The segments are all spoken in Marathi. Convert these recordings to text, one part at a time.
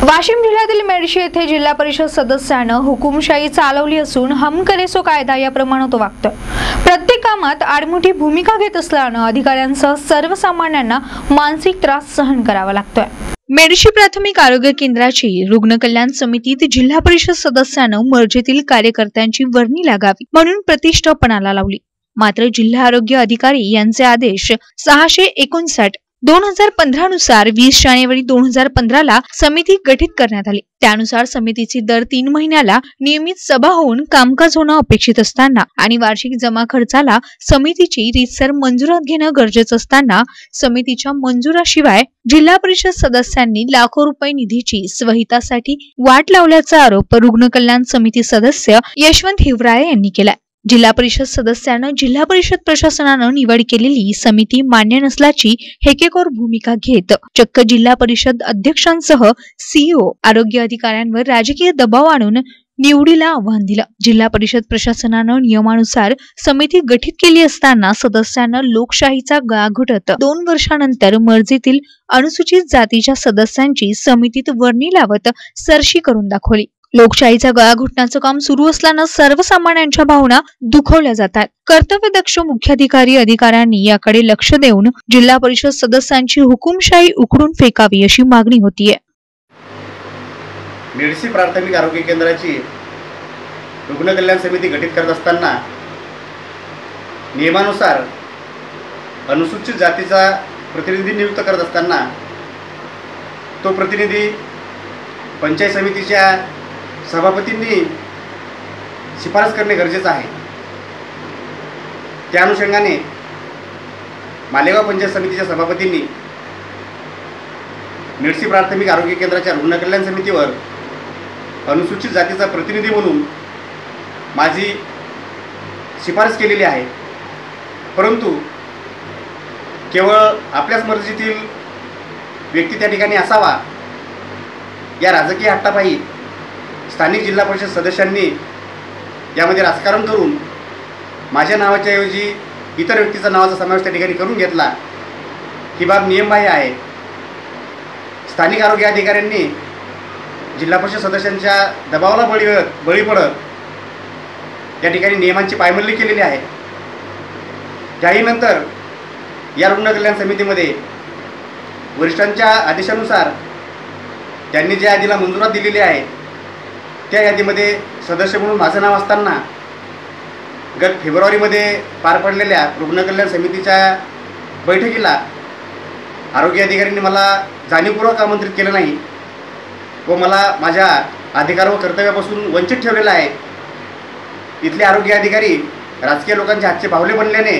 वाशिम जिल्ह्यातील मेडशी येथे जिल्हा परिषद सदस्यानं हुकुमशाही चालवली असून हम करे सो कायदा याप्रमाणे तो वागतोय। प्रत्येक कामात आडमुठी भूमिका घेत असल्यानं अधिकाऱ्यांसह सर्वसामान्यांना मानसिक त्रास सहन करावा लागतोय। मेडशी प्राथमिक आरोग्य केंद्राची रुग्ण कल्याण समितीत जिल्हा परिषद सदस्यानं मर्जीतील कार्यकर्त्यांची वर्णी लागावी म्हणून प्रतिष्ठा पणाला लावली। मात्र जिल्हा आरोग्य अधिकारी यांचे आदेश 659/2015 नुसार 20 जानेवारी 2015 ला समिती गठीत करण्यात आली। त्यानुसार समितीची दर 3 महिन्याला नियमित सभा होऊन कामकाज होणं अपेक्षित असताना आणि वार्षिक जमा खर्चाला समितीची रीतसर मंजुरात घेणं गरजेचं असताना समितीच्या मंजुराशिवाय जिल्हा परिषद सदस्यांनी लाखो रुपये निधीची स्वहितासाठी वाट लावल्याचा आरोप रुग्ण कल्याण समिती सदस्य यशवंत हिवराळे यांनी केलाय। जिल्हा परिषद सदस्यानं जिल्हा परिषद प्रशासनानं निवड केलेली समिती मान्य नसल्याची हेकेखोर भूमिका घेत चक्क जिल्हा परिषद अध्यक्षांसह सीईओ आरोग्य अधिकाऱ्यांवर राजकीय दबाव आणून निवडीला आव्हान दिलं। जिल्हा परिषद प्रशासनानं नियमानुसार समिती गठीत केली असताना सदस्यानं लोकशाहीचा गळा घोटत 2 वर्षानंतर मर्जीतील अनुसूचित जातीच्या सदस्यांची समितीत वर्णी लावत सरशी करून दाखवली। लोकशाहीचा गळा घोटण्याचं काम सुरू असल्यानं सर्वसामान्यांच्या भावना दुखवल्या जातात। कर्तव्यदक्ष मुख्याधिकारी अधिकाऱ्यांनी याकडे लक्ष देऊन जिल्हा परिषद सदस्यांची हुकुमशाही उखडून फेकावी अशी मागणी होतीये। मेडशी प्राथमिक आरोग्य केंद्राची रुग्ण कल्याण समिती गठीत करत असताना नियमानुसार अनुसूचित जातीचा प्रतिनिधी नियुक्त करत असताना तो प्रतिनिधी पंचायत समितीच्या सभापतींनी शिफारस करणे गरजेचं आहे। त्या अनुषंगाने मालेगाव पंचायत समितीच्या सभापतींनी मेडशी प्राथमिक आरोग्य केंद्राच्या रुग्ण कल्याण समितीवर अनुसूचित जातीचा प्रतिनिधी म्हणून माझी शिफारस केलेली आहे। परंतु केवळ आपल्याच मर्जीतील व्यक्ती त्या ठिकाणी असावा या राजकीय हट्टापायी स्थानिक जिल्हा परिषद सदस्यांनी यामध्ये राजकारण करून माझ्या नावाच्या ऐवजी इतर व्यक्तीचा नावाचा समावेश त्या ठिकाणी करून घेतला। ही बाब नियमबाह्य आहे। स्थानिक आरोग्य अधिकाऱ्यांनी जिल्हा परिषद सदस्यांच्या दबावाला बळी पडत या ठिकाणी नियमांची पायमल्ली केलेली आहे। त्याहीनंतर या रुग्ण कल्याण समितीमध्ये वरिष्ठांच्या आदेशानुसार त्यांनी ज्या यादीला मंजुरात दिलेली आहे त्या यादीमध्ये सदस्य म्हणून माझं नाव असताना गत फेब्रुवारीमध्ये पार पडलेल्या रुग्ण कल्याण समितीच्या बैठकीला आरोग्य अधिकाऱ्यांनी मला जाणीवपूर्वक आमंत्रित केलं नाही व मला माझ्या अधिकार व कर्तव्यापासून वंचित ठेवलेलं आहे। इथले आरोग्य अधिकारी राजकीय लोकांचे हातचे बाहुले बनल्याने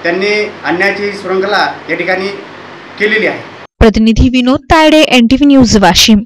त्यांनी अन्यायाची शृंखला या ठिकाणी केलेली आहे। प्रतिनिधी विनोद तायडे, NTV न्यूज वाशिम।